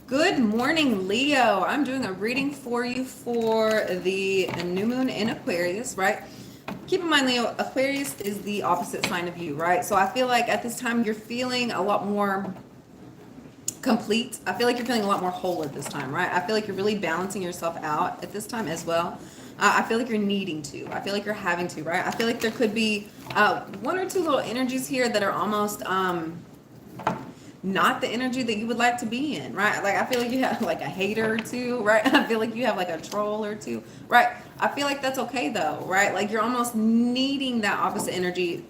Good morning, Leo. I'm doing a reading for you for the new moon in Aquarius, right? Keep in mind, Leo, Aquarius is the opposite sign of you, right? So I feel like at this time you're feeling a lot more complete. I feel like you're feeling a lot more whole at this time, right? I feel like you're really balancing yourself out at this time as well. I feel like you're needing to. I feel like you're having to, right? I feel like there could be one or two little energies here that are almost not the energy that you would like to be in, right? Like I feel like you have like a hater or two, right? I feel like you have like a troll or two, right? I feel like that's okay though, right? Like you're almost needing that opposite energy,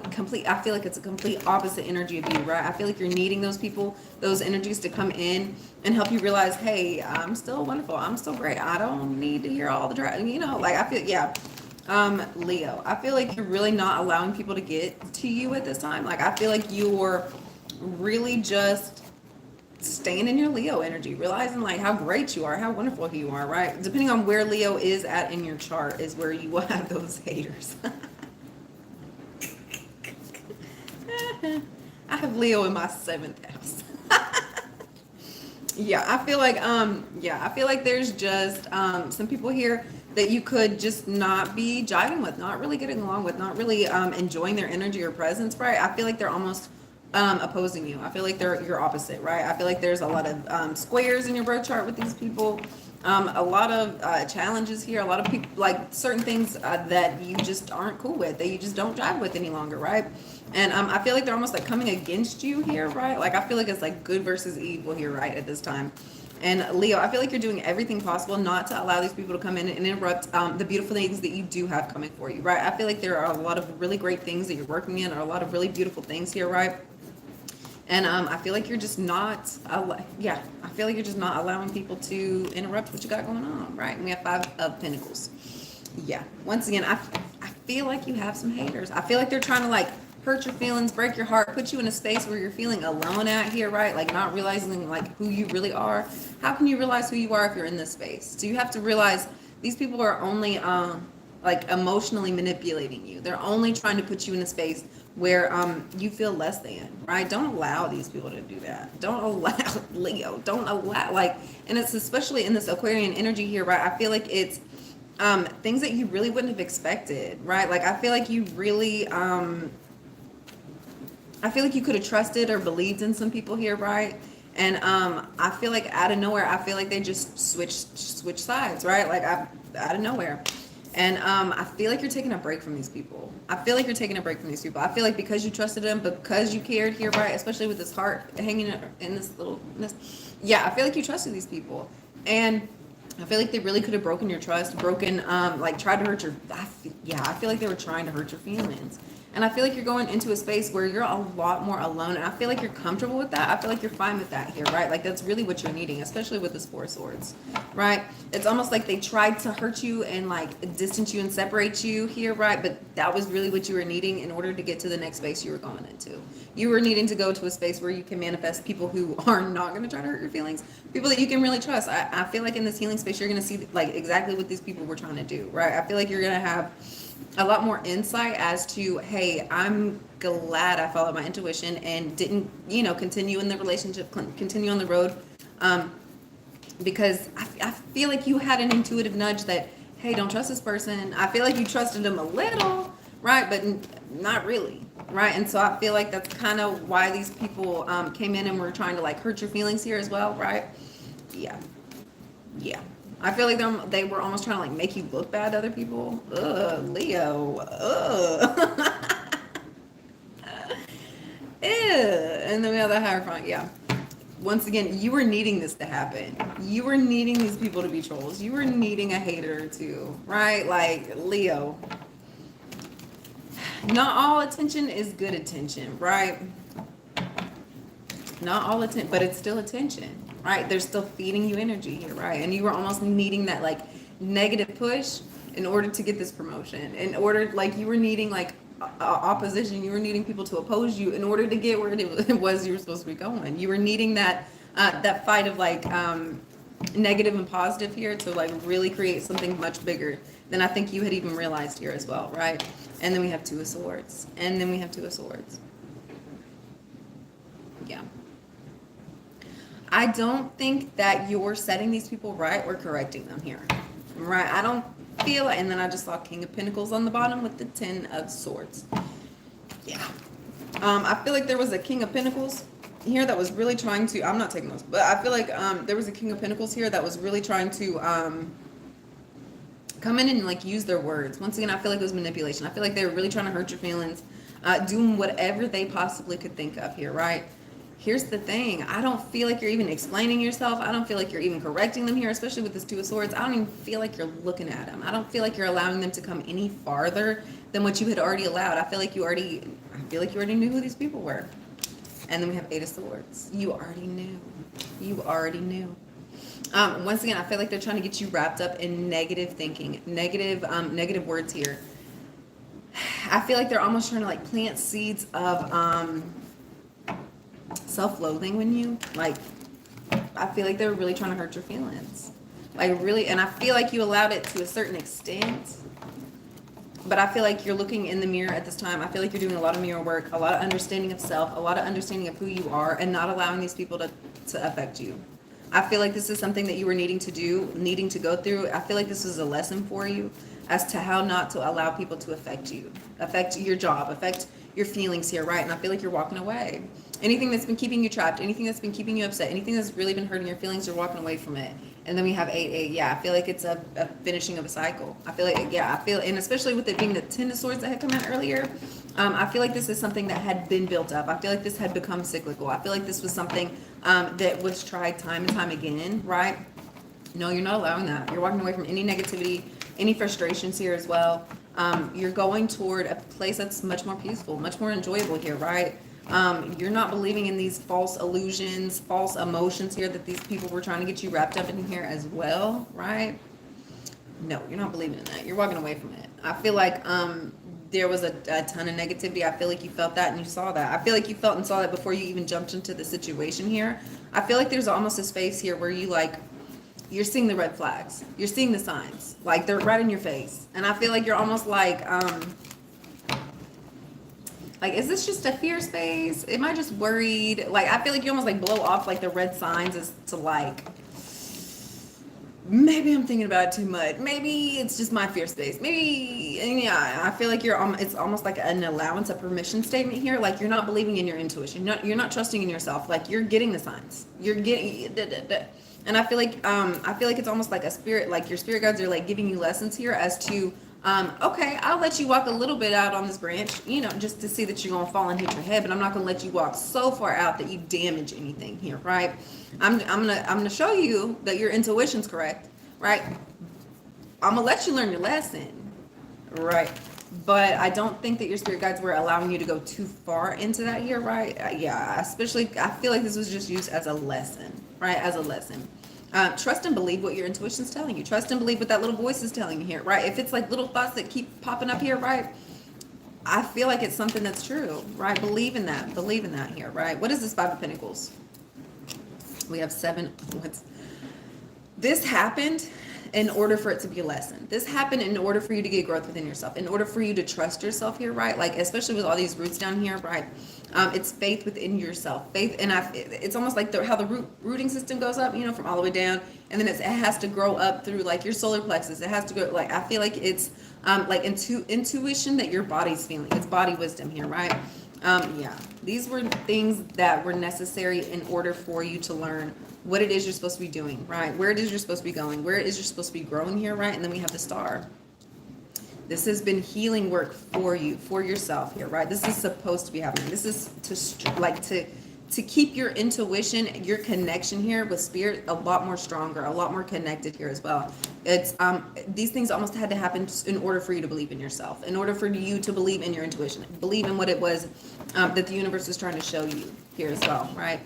complete. I feel like it's a complete opposite energy of you, right? I feel like you're needing those people, those energies to come in and help you realize, hey, I'm still wonderful, I'm still great. I don't need to hear all the like I feel, yeah. Leo, I feel like you're really not allowing people to get to you at this time. Like I feel like you're really just staying in your Leo energy, realizing like how great you are, how wonderful you are, right? Depending on where Leo is at in your chart is where you will have those haters. I have Leo in my seventh house. I feel like there's just some people here that you could just not be jiving with, not really getting along with, not really enjoying their energy or presence, right? I feel like they're almost opposing you. I feel like they're your opposite, right? I feel like there's a lot of squares in your birth chart with these people. A lot of challenges here, a lot of people, like certain things that you just aren't cool with, that you just don't jive with any longer, right? And I feel like they're almost like coming against you here, right? Like I feel like it's like good versus evil here, right, at this time. And Leo, I feel like you're doing everything possible not to allow these people to come in and interrupt the beautiful things that you do have coming for you, right? I feel like there are a lot of really great things that you're working in, or a lot of really beautiful things here, right? And I feel like you're just not, I feel like you're just not allowing people to interrupt what you got going on, right? And we have Five of Pentacles. Yeah. Once again, I feel like you have some haters. I feel like they're trying to like hurt your feelings, break your heart, put you in a space where you're feeling alone at here, right? Like not realizing like who you really are. How can you realize who you are if you're in this space? So you have to realize these people are only like emotionally manipulating you. They're only trying to put you in a space where you feel less than, right? Don't allow these people to do that. Don't allow Leo. Don't allow like, and it's especially in this Aquarian energy here, right? I feel like it's things that you really wouldn't have expected, right? Like I feel like you really I feel like you could have trusted or believed in some people here, right? And I feel like out of nowhere, I feel like they just switch sides, right? Like out of nowhere. And I feel like you're taking a break from these people. I feel like you're taking a break from these people. I feel like because you trusted them, because you cared here, right? Especially with this heart hanging in this little, yeah, I feel like you trusted these people. And I feel like they really could have broken your trust, like tried to hurt your, I feel like they were trying to hurt your feelings. And I feel like you're going into a space where you're a lot more alone. And I feel like you're comfortable with that. I feel like you're fine with that here, right? Like that's really what you're needing, especially with this Four of Swords, right? It's almost like they tried to hurt you and like distance you and separate you here, right? But that was really what you were needing in order to get to the next space you were going into. You were needing to go to a space where you can manifest people who are not going to try to hurt your feelings, people that you can really trust. I feel like in this healing space, you're going to see like exactly what these people were trying to do, right? I feel like you're going to have a lot more insight as to, hey, I'm glad I followed my intuition and didn't, continue in the relationship, continue on the road, because I feel like you had an intuitive nudge that, hey, don't trust this person. I feel like you trusted them a little, right, but not really, right? And so I feel like that's kind of why these people came in and were trying to like hurt your feelings here as well, right? Yeah. Yeah. I feel like they were almost trying to like make you look bad to other people. Ugh, Leo. Ugh. Ew. And then we have the Hierophant. Yeah. Once again, you were needing this to happen. You were needing these people to be trolls. You were needing a hater or two, right? Like Leo. Not all attention is good attention, right? Not all attention, but it's still attention, right? They're still feeding you energy here, right? And you were almost needing that like negative push in order to get this promotion. In order, like you were needing like opposition. You were needing people to oppose you in order to get where it was you were supposed to be going. You were needing that fight of like negative and positive here to like really create something much bigger than I think you had even realized here as well, right? And then we have Two of Swords, and then we have Two of Swords. Yeah. I don't think that you're setting these people right or correcting them here. Right? I don't feel it. And then I just saw King of Pentacles on the bottom with the Ten of Swords. Yeah. I feel like there was a King of Pentacles here that was really trying to, I'm not taking those, but I feel like there was a King of Pentacles here that was really trying to come in and like use their words. Once again, I feel like it was manipulation. I feel like they were really trying to hurt your feelings, doing whatever they possibly could think of here, right? Here's the thing. I don't feel like you're even explaining yourself. I don't feel like you're even correcting them here, especially with this Two of Swords. I don't even feel like you're looking at them. I don't feel like you're allowing them to come any farther than what you had already allowed. I feel like you already knew who these people were. And then we have Eight of Swords. You already knew. You already knew. Once again, I feel like they're trying to get you wrapped up in negative thinking, negative words here. I feel like they're almost trying to like plant seeds of self-loathing when you like. I feel like they're really trying to hurt your feelings, like really. And I feel like you allowed it to a certain extent. But I feel like you're looking in the mirror at this time. I feel like you're doing a lot of mirror work, a lot of understanding of self, a lot of understanding of who you are, and not allowing these people to affect you. I feel like this is something that you were needing to do, needing to go through. I feel like this is a lesson for you as to how not to allow people to affect you, affect your job, affect your feelings here, right? And I feel like you're walking away. Anything that's been keeping you trapped, anything that's been keeping you upset, anything that's really been hurting your feelings, you're walking away from it. And then we have 8-8. Yeah, I feel like it's a finishing of a cycle. I feel like, and especially with it being the Ten of Swords that had come out earlier, I feel like this is something that had been built up. I feel like this had become cyclical. I feel like this was something that was tried time and time again, right? No, you're not allowing that. You're walking away from any negativity, any frustrations here as well. You're going toward a place that's much more peaceful, much more enjoyable here, right? You're not believing in these false illusions, false emotions here that these people were trying to get you wrapped up in here as well, right? No, you're not believing in that. You're walking away from it. I feel like there was a ton of negativity. I feel like you felt that and you saw that. I feel like you felt and saw that before you even jumped into the situation here. I feel like there's almost a space here where you're seeing the red flags. You're seeing the signs. Like, they're right in your face. And I feel like you're almost like, is this just a fear space? Am I just worried? Like, I feel like you almost like blow off like the red signs as to like, maybe I'm thinking about it too much. Maybe it's just my fear space. Maybe, and yeah, I feel like it's almost like an allowance, a permission statement here. Like, you're not believing in your intuition. You're not trusting in yourself. Like, you're getting the signs. You're getting, and I feel like it's almost like a spirit, like your spirit guides are like giving you lessons here as to, okay, I'll let you walk a little bit out on this branch, just to see that you're gonna fall and hit your head, but I'm not gonna let you walk so far out that you damage anything here, right? I'm gonna show you that your intuition's correct, right? I'm gonna let you learn your lesson, right? But I don't think that your spirit guides were allowing you to go too far into that here, right? Yeah, especially I feel like this was just used as a lesson, right? As a lesson. Trust and believe what your intuition's telling you. Trust and believe what that little voice is telling you here, right? If it's like little thoughts that keep popping up here, right? I feel like it's something that's true, right? Believe in that. Believe in that here, right? What is this Five of Pentacles? We have 7. This happened in order for it to be a lesson. This happened in order for you to get growth within yourself, in order for you to trust yourself here, right? Like, especially with all these roots down here, right? It's faith within yourself. Faith, and it's almost like how the rooting system goes up, from all the way down, and then it has to grow up through like your solar plexus. It has to go, like, I feel like it's intuition that your body's feeling. It's body wisdom here, right? Yeah, these were things that were necessary in order for you to learn what it is you're supposed to be doing, right? Where it is you're supposed to be going, where it is you're supposed to be growing here, right? And then we have the Star. This has been healing work for you, for yourself here, right? This is supposed to be happening. This is to keep your intuition, your connection here with spirit a lot more stronger, a lot more connected here as well. It's these things almost had to happen in order for you to believe in yourself, in order for you to believe in your intuition, believe in what it was that the universe was trying to show you here as well, right?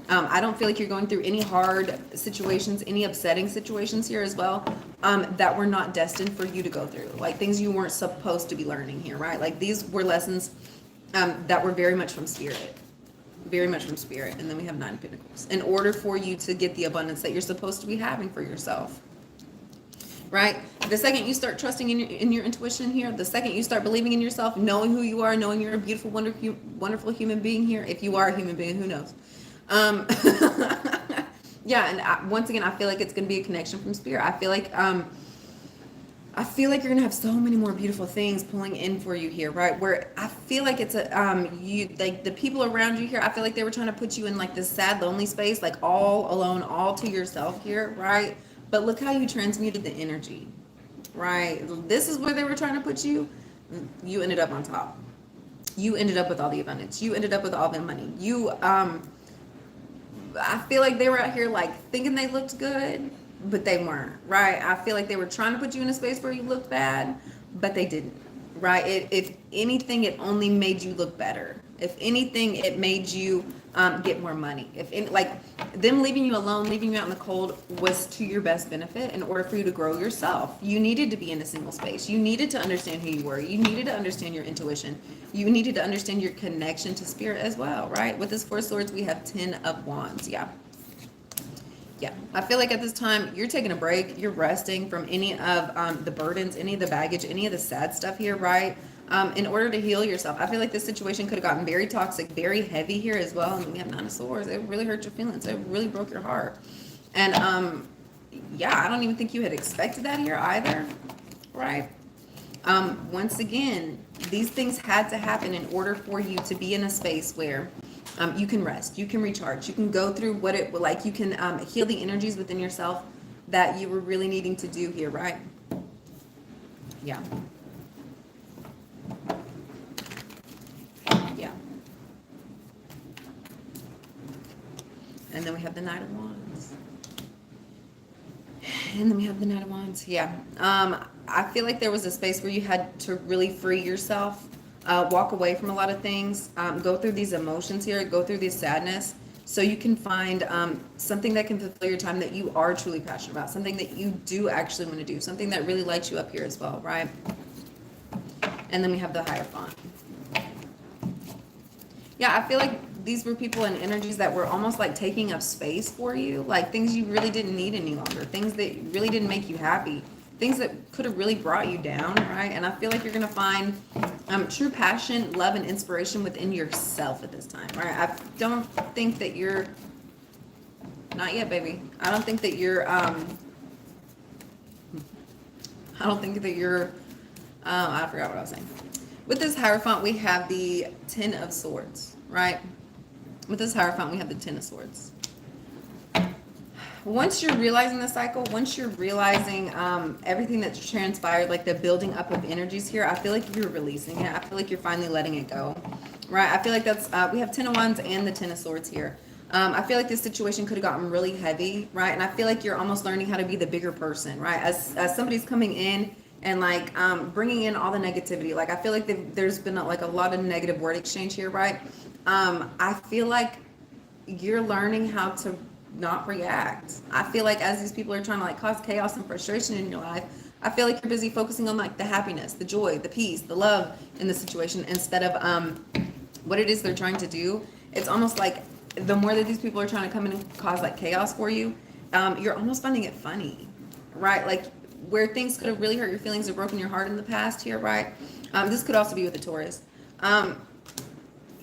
I don't feel like you're going through any hard situations, any upsetting situations here as well, that were not destined for you to go through, like things you weren't supposed to be learning here, right? Like, these were lessons that were very much from spirit. Very much from spirit. And then we have 9 of Pentacles. In order for you to get the abundance that you're supposed to be having for yourself. Right? The second you start trusting in your intuition here, the second you start believing in yourself, knowing who you are, knowing you're a beautiful, wonderful human being here. If you are a human being, who knows? Yeah, and once again, I feel like it's going to be a connection from spirit. I feel like you're gonna have so many more beautiful things pulling in for you here, right? Where I feel like it's a you like the people around you here. I feel like they were trying to put you in like this sad, lonely space, like all alone, all to yourself here, right? But look how you transmuted the energy, right? This is where they were trying to put you. You ended up on top. You ended up with all the abundance. You ended up with all the money. I feel like they were out here like thinking they looked good, but they weren't, right? I feel like they were trying to put you in a space where you looked bad, but they didn't, right? If anything, it only made you look better. If anything, it made you get more money. Like them leaving you alone, leaving you out in the cold was to your best benefit in order for you to grow yourself. You needed to be in a single space. You needed to understand who you were. You needed to understand your intuition. You needed to understand your connection to spirit as well, right? With this Four of Swords, we have 10 of Wands. Yeah, I feel like at this time you're taking a break. You're resting from any of the burdens, any of the baggage, any of the sad stuff here, right? In order to heal yourself. I feel like this situation could have gotten very toxic, very heavy here as well. And we have 9 of Swords. It really hurt your feelings. It really broke your heart. And yeah, I don't even think you had expected that here either, right? Once again, these things had to happen in order for you to be in a space where you can rest, you can recharge, you can go through what it like, you can heal the energies within yourself that you were really needing to do here, right? Yeah. Yeah. And then we have the Knight of Wands. And then we have the Knight of Wands. Yeah. I feel like there was a space where you had to really free yourself, walk away from a lot of things, go through these emotions here, go through this sadness, so you can find something that can fulfill your time that you are truly passionate about, something that you do actually want to do, something that really lights you up here as well, right? And then we have the Hierophant. Yeah, I feel like these were people and energies that were almost like taking up space for you, like things you really didn't need any longer, things that really didn't make you happy, things that could have really brought you down, right? And I feel like you're going to find true passion, love, and inspiration within yourself at this time, right? I don't think that you're, not yet, baby. I don't think that you're, I forgot what I was saying. With this Hierophant, we have the 10 of Swords, right? With this Hierophant, we have the 10 of Swords. Once you're realizing the cycle, once you're realizing everything that's transpired, like the building up of energies here, I feel like you're releasing it. I feel like you're finally letting it go, right? I feel like that's, we have 10 of Wands and the 10 of Swords here. I feel like this situation could have gotten really heavy, right? And I feel like you're almost learning how to be the bigger person, right? As somebody's coming in and like bringing in all the negativity. Like I feel like there's been like a lot of negative word exchange here, right? I feel like you're learning how to not react. I feel like as these people are trying to like cause chaos and frustration in your life, I feel like you're busy focusing on like the happiness, the joy, the peace, the love in the situation instead of what it is they're trying to do. It's almost like the more that these people are trying to come in and cause like chaos for you, you're almost finding it funny, right? Like where things could have really hurt your feelings or broken your heart in the past here, right? This could also be with a Taurus.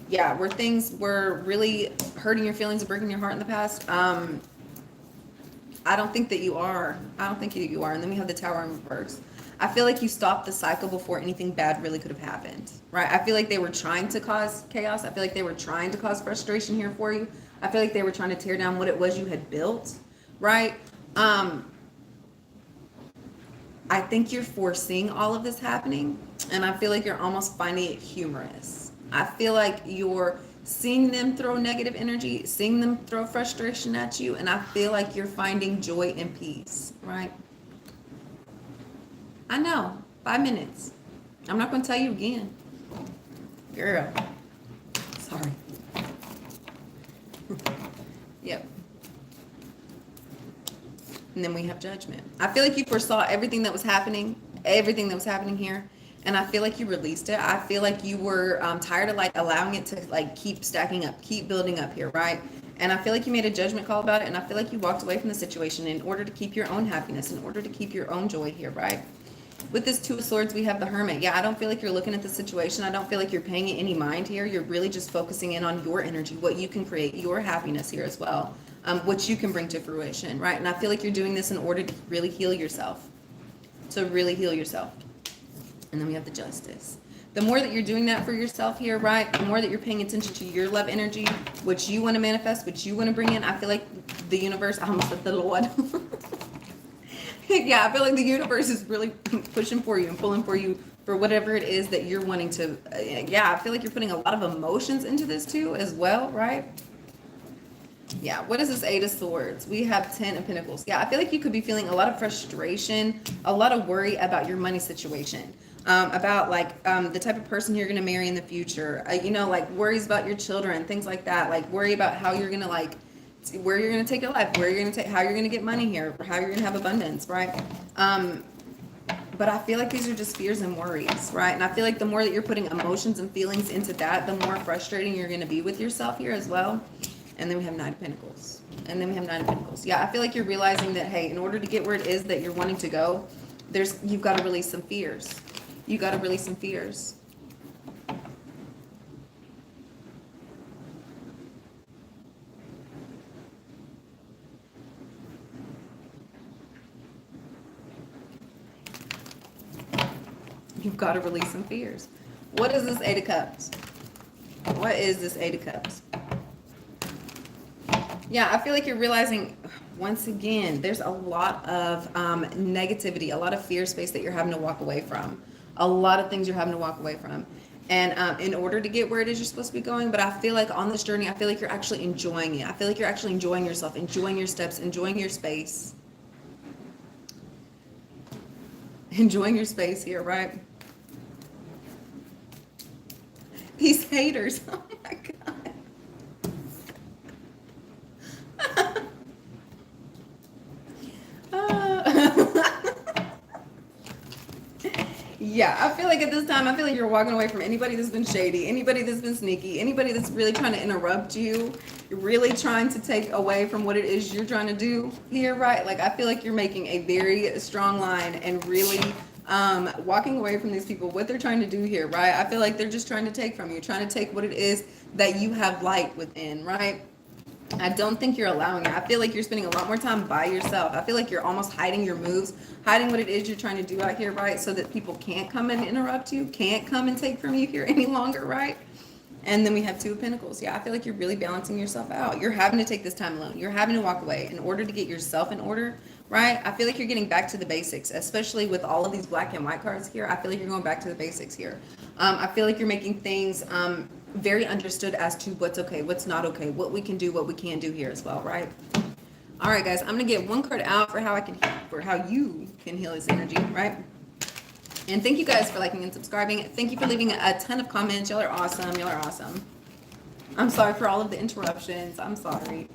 Yeah, where things were really hurting your feelings or breaking your heart in the past. I don't think that you are. I don't think that you are. And then we have the Tower in reverse. I feel like you stopped the cycle before anything bad really could have happened, right? I feel like they were trying to cause chaos. I feel like they were trying to cause frustration here for you. I feel like they were trying to tear down what it was you had built, right? I think you're foreseeing all of this happening, and I feel like you're almost finding it humorous. I feel like you're seeing them throw negative energy, seeing them throw frustration at you, and I feel like you're finding joy and peace, right? I know, 5 minutes. I'm not going to tell you again. Girl, sorry. Yep. And then we have Judgment. I feel like you foresaw everything that was happening here, and I feel like you released it. I feel like you were tired of like allowing it to like keep stacking up, keep building up here, right? And I feel like you made a judgment call about it, and I feel like you walked away from the situation in order to keep your own happiness, in order to keep your own joy here, right? With this Two of Swords, we have the Hermit. Yeah, I don't feel like you're looking at the situation. I don't feel like you're paying it any mind here. You're really just focusing in on your energy, what you can create, your happiness here as well, what you can bring to fruition, right? And I feel like you're doing this in order to really heal yourself. So really heal yourself. And then we have the Justice. The more that you're doing that for yourself here, right, the more that you're paying attention to your love energy, what you want to manifest, what you want to bring in, I feel like the universe, I almost said the Lord. Yeah, I feel like the universe is really pushing for you and pulling for you for whatever it is that you're wanting to. Yeah, I feel like you're putting a lot of emotions into this too as well, right? Yeah, what is this Eight of Swords? We have 10 of Pentacles. Yeah, I feel like you could be feeling a lot of frustration, a lot of worry about your money situation. About like the type of person you're going to marry in the future. You know, like worries about your children, things like that. Like worry about how you're going to like, where you're going to take your life, where you're going to take, how you're going to get money here, how you're going to have abundance, right? But I feel like these are just fears and worries, right? And I feel like the more that you're putting emotions and feelings into that, the more frustrating you're going to be with yourself here as well. And then we have Nine of Pentacles. And then we have Nine of Pentacles. Yeah, I feel like you're realizing that, hey, in order to get where it is that you're wanting to go, you've got to release some fears. You got to release some fears. You've got to release some fears. What is this Eight of Cups? What is this Eight of Cups? Yeah, I feel like you're realizing, once again, there's a lot of negativity, a lot of fear space that you're having to walk away from. A lot of things you're having to walk away from. And in order to get where it is you're supposed to be going, but I feel like on this journey, I feel like you're actually enjoying it. I feel like you're actually enjoying yourself, enjoying your steps, enjoying your space. Enjoying your space here, right? These haters, oh my God. Yeah, I feel like at this time, I feel like you're walking away from anybody that's been shady, anybody that's been sneaky, anybody that's really trying to interrupt you. You're really trying to take away from what it is you're trying to do here, right? Like, I feel like you're making a very strong line and really walking away from these people, what they're trying to do here, right? I feel like they're just trying to take from you, trying to take what it is that you have light within, right? I don't think you're allowing it. I feel like you're spending a lot more time by yourself. I feel like you're almost hiding your moves, hiding what it is you're trying to do out here, right? So that people can't come and interrupt you, can't come and take from you here any longer, right? And then we have Two of Pentacles. Yeah, I feel like you're really balancing yourself out. You're having to take this time alone. You're having to walk away in order to get yourself in order, right? I feel like you're getting back to the basics, especially with all of these black and white cards here. I feel like you're going back to the basics here. I feel like you're making things very understood as to what's okay, what's not okay, what we can do, what we can't do here as well, right? All right, guys, I'm gonna get one card out for how you can heal this energy, right? And thank you guys for liking and subscribing. Thank you for leaving a ton of comments. Y'all are awesome. Y'all are awesome. I'm sorry for all of the interruptions. I'm sorry.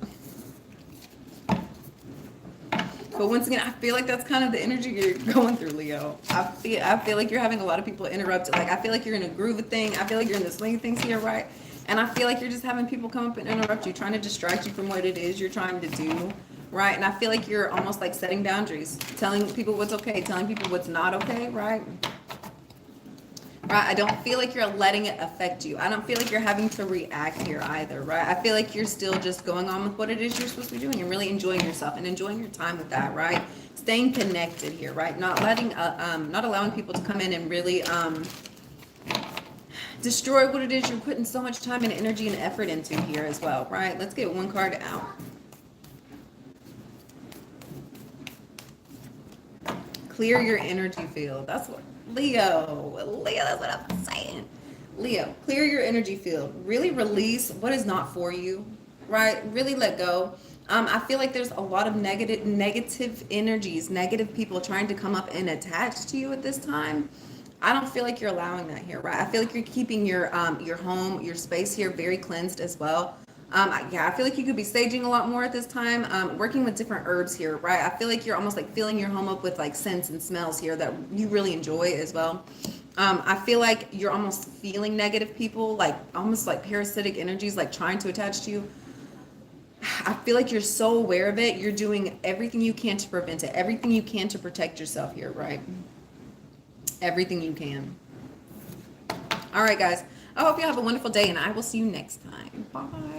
But once again, I feel like that's kind of the energy you're going through, Leo. I feel like you're having a lot of people interrupt. Like, I feel like you're in a groove of thing. I feel like you're in the swing of things here, right? And I feel like you're just having people come up and interrupt you, trying to distract you from what it is you're trying to do, right? And I feel like you're almost like setting boundaries, telling people what's okay, telling people what's not okay, right? Right, I don't feel like you're letting it affect you. I don't feel like you're having to react here either, right? I feel like you're still just going on with what it is you're supposed to be doing and really enjoying yourself and enjoying your time with that, right? Staying connected here, right? Not allowing people to come in and really destroy what it is you're putting so much time and energy and effort into here as well, right? Let's get one card out. Clear your energy field. That's what Leo, that's what I'm saying. Leo, clear your energy field. Really release what is not for you, right? Really let go. I feel like there's a lot of negative energies, negative people trying to come up and attach to you at this time. I don't feel like you're allowing that here, right? I feel like you're keeping your home, your space here very cleansed as well. Yeah, I feel like you could be saging a lot more at this time, working with different herbs here, right? I feel like you're almost like filling your home up with like scents and smells here that you really enjoy as well. I feel like you're almost feeling negative people, like almost like parasitic energies, like trying to attach to you. I feel like you're so aware of it. You're doing everything you can to prevent it, everything you can to protect yourself here, right? everything you can. All right, guys. I hope you have a wonderful day, and I will see you next time. Bye.